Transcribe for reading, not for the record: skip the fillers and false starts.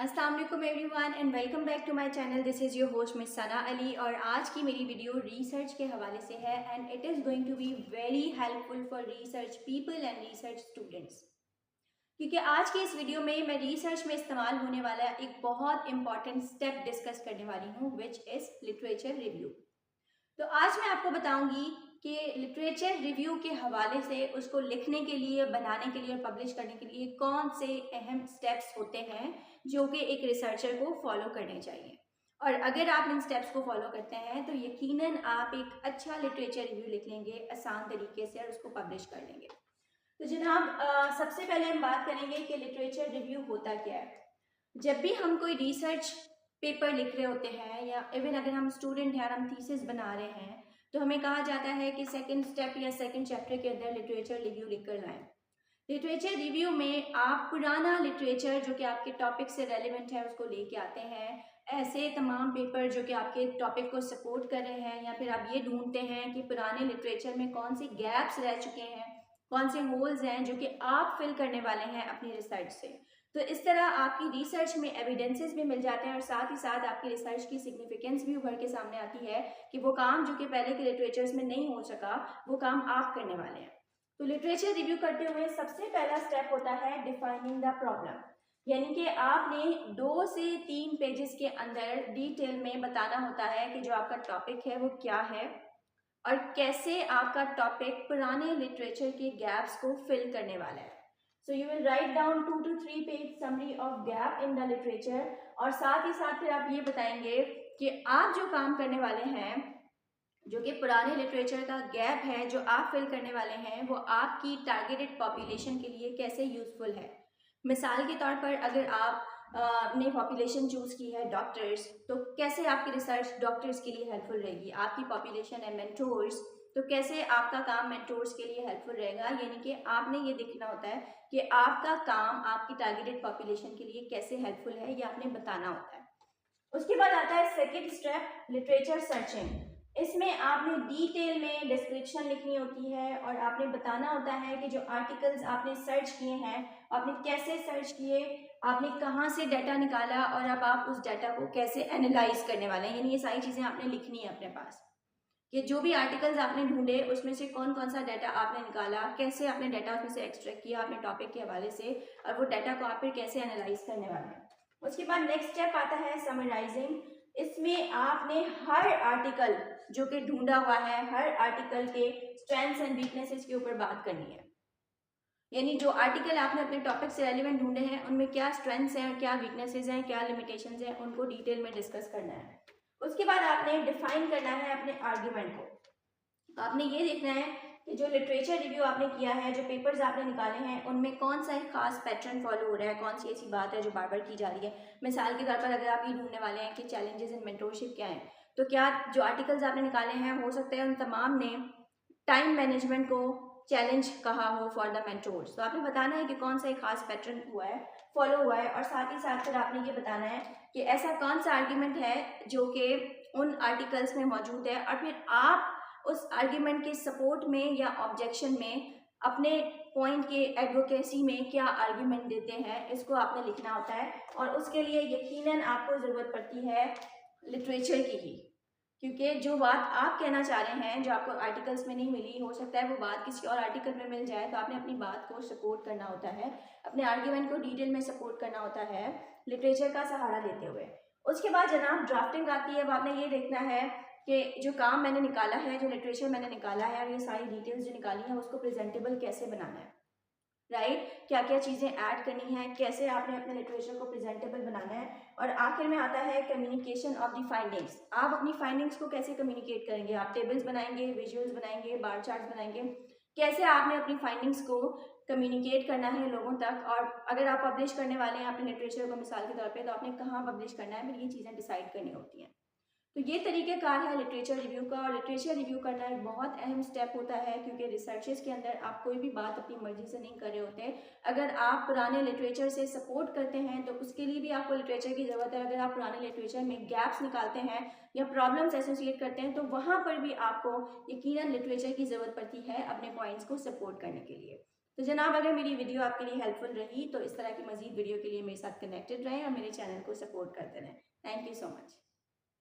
अस्सलाम वालेकुम everyone and welcome back to my channel. This is your host miss Sana Ali और आज की मेरी वीडियो रिसर्च के हवाले से है and it is going to be very helpful for research people and research students. क्योंकि आज की इस वीडियो में मैं रिसर्च में इस्तेमाल होने वाला एक बहुत इंपॉर्टेंट स्टेप डिस्कस करने वाली हूँ विच इज़ लिटरेचर रिव्यू। तो आज मैं आपको बताऊंगी कि लिटरेचर रिव्यू के हवाले से उसको लिखने के लिए, बनाने के लिए और पब्लिश करने के लिए कौन से अहम स्टेप्स होते हैं जो कि एक रिसर्चर को फॉलो करने चाहिए। और अगर आप इन स्टेप्स को फॉलो करते हैं तो यकीनन आप एक अच्छा लिटरेचर रिव्यू लिख लेंगे आसान तरीके से और उसको पब्लिश कर लेंगे। तो जनाब, सबसे पहले हम बात करेंगे कि लिटरेचर रिव्यू होता क्या है। जब भी हम कोई रिसर्च पेपर लिख रहे होते हैं या इवन अगर हम स्टूडेंट हैं और हम थीसिस बना रहे हैं तो हमें कहा जाता है कि सेकंड स्टेप या सेकंड चैप्टर के अंदर लिटरेचर रिव्यू लिख कर लाएं। लिटरेचर रिव्यू में आप पुराना लिटरेचर जो कि आपके टॉपिक से रेलिवेंट है उसको लेके आते हैं। ऐसे तमाम पेपर जो कि आपके टॉपिक को सपोर्ट कर रहे हैं या फिर आप ये ढूंढते हैं कि पुराने लिटरेचर में कौन से गैप्स रह चुके हैं, कौन से होल्स हैं जो कि आप फिल करने वाले हैं अपनी रिसर्च से। तो इस तरह आपकी रिसर्च में एविडेंसेस भी मिल जाते हैं और साथ ही साथ आपकी रिसर्च की सिग्निफिकेंस भी उभर के सामने आती है कि वो काम जो कि पहले के लिटरेचर्स में नहीं हो सका वो काम आप करने वाले हैं। तो लिटरेचर रिव्यू करते हुए सबसे पहला स्टेप होता है डिफाइनिंग द प्रॉब्लम, यानी कि आपने 2 से 3 पेजेस के अंदर डिटेल में बताना होता है कि जो आपका टॉपिक है वो क्या है और कैसे आपका टॉपिक पुराने लिटरेचर के गैप्स को फिल करने वाला है। So you will write down 2 to 3 page summary of gap in the literature और साथ ही साथ फिर आप ये बताएंगे कि आप जो काम करने वाले हैं, जो कि पुराने लिटरेचर का गैप है जो आप फिल करने वाले हैं, वो आपकी टारगेटेड पॉपुलेशन के लिए कैसे यूजफुल है। मिसाल के तौर पर अगर आप ने पॉपुलेशन चूज़ की है डॉक्टर्स, तो कैसे आपकी रिसर्च डॉक्टर्स के लिए हेल्पफुल रहेगी। आपकी पॉपुलेशन है मेंटोर्स, तो कैसे आपका काम मेंटोर्स के लिए हेल्पफुल रहेगा। यानी कि आपने ये देखना होता है कि आपका काम आपकी टारगेटेड पॉपुलेशन के लिए कैसे हेल्पफुल है, ये आपने बताना होता है। उसके बाद आता है सेकेंड स्टेप लिटरेचर सर्चिंग। इसमें आपने डिटेल में डिस्क्रिप्शन लिखनी होती है और आपने बताना होता है कि जो आर्टिकल्स आपने सर्च किए हैं आपने कैसे सर्च किए, आपने कहाँ से डाटा निकाला और अब आप उस डाटा को कैसे एनालाइज करने वाले हैं। यानी ये सारी चीज़ें आपने लिखनी है अपने पास कि जो भी आर्टिकल्स आपने ढूंढे उसमें से कौन कौन सा डाटा आपने निकाला, कैसे आपने डाटा उसमें से एक्सट्रैक्ट किया अपने टॉपिक के हवाले से और वो डाटा को आप फिर कैसे एनालाइज करने वाले हैं। उसके बाद नेक्स्ट स्टेप आता है समराइजिंग। इसमें आपने हर आर्टिकल जो कि ढूंढा हुआ है, हर आर्टिकल के स्ट्रेंथ्स एंड वीकनेसेस के ऊपर बात करनी है। यानी जो आर्टिकल आपने अपने टॉपिक से रेलिवेंट ढूंढे हैं उनमें क्या स्ट्रेंथ्स हैं, क्या वीकनेसेस हैं, क्या लिमिटेशंस हैं, उनको डिटेल में डिस्कस करना है। उसके बाद आपने डिफाइन करना है अपने आर्ग्यूमेंट को। आपने ये देखना है कि जो लिटरेचर रिव्यू आपने किया है, जो पेपर्स आपने निकाले हैं, उनमें कौन सा एक खास पैटर्न फॉलो हो रहा है, कौन सी ऐसी बात है जो बार बार की जा रही है। मिसाल के तौर पर अगर आप ये ढूंढने वाले हैं कि चैलेंजेस इन मेंटोरशिप क्या है, तो क्या जो आर्टिकल्स आपने निकाले हैं हो सकता है उन तमाम ने टाइम मैनेजमेंट को चैलेंज कहा हो फॉर द मेंटोर्स। तो आपने बताना है कि कौन सा एक खास पैटर्न हुआ है, फॉलो हुआ है और साथ ही साथ फिर आपने ये बताना है कि ऐसा कौन सा आर्ग्यूमेंट है जो कि उन आर्टिकल्स में मौजूद है और फिर आप उस आर्ग्यूमेंट के सपोर्ट में या ऑब्जेक्शन में अपने पॉइंट के एडवोकेसी में क्या आर्ग्यूमेंट देते हैं, इसको आपने लिखना होता है। और उसके लिए यकीनन आपको ज़रूरत पड़ती है लिटरेचर की ही, क्योंकि जो बात आप कहना चाह रहे हैं जो आपको आर्टिकल्स में नहीं मिली, हो सकता है वो बात किसी और आर्टिकल में मिल जाए। तो आपने अपनी बात को सपोर्ट करना होता है, अपने आर्ग्यूमेंट को डिटेल में सपोर्ट करना होता है लिटरेचर का सहारा लेते हुए। उसके बाद जनाब ड्राफ्टिंग आती है। अब आपने ये देखना है कि जो काम मैंने निकाला है, जो लिटरेचर मैंने निकाला है और ये सारी डिटेल्स जो निकाली हैं उसको प्रेजेंटेबल कैसे बनाना है, राइट, क्या क्या चीज़ें ऐड करनी है, कैसे आपने अपने लिटरेचर को प्रेजेंटेबल बनाना है। और आखिर में आता है कम्युनिकेशन ऑफ द फाइंडिंग्स। आप अपनी फाइंडिंग्स को कैसे कम्युनिकेट करेंगे, आप टेबल्स बनाएंगे, विजुअल्स बनाएंगे, बार चार्ट्स बनाएंगे, कैसे आपने अपनी फाइंडिंग्स को कम्युनिकेट करना है लोगों तक। और अगर आप पब्लिश करने वाले हैं अपने लिटरेचर को मिसाल के तौर पे, तो आपने कहाँ पब्लिश करना है, फिर ये चीज़ें डिसाइड करनी होती हैं। तो ये तरीक़ेकार है लिटरेचर रिव्यू का। और लिटरेचर रिव्यू करना एक बहुत अहम स्टेप होता है क्योंकि रिसर्चेस के अंदर आप कोई भी बात अपनी मर्जी से नहीं कर रहे होते। अगर आप पुराने लिटरेचर से सपोर्ट करते हैं तो उसके लिए भी आपको लिटरेचर की ज़रूरत है। अगर आप पुराने लिटरेचर में गैप्स निकालते हैं या प्रॉब्लम्स एसोसिएट करते हैं तो वहाँ पर भी आपको यकीनन लिटरेचर की ज़रूरत पड़ती है अपने पॉइंट्स को सपोर्ट करने के लिए। तो जनाब, अगर मेरी वीडियो आपके लिए हेल्पफुल रही तो इस तरह की मजीद वीडियो के लिए मेरे साथ कनेक्टेड रहें और मेरे चैनल को सपोर्ट करते रहें। Thank you so much.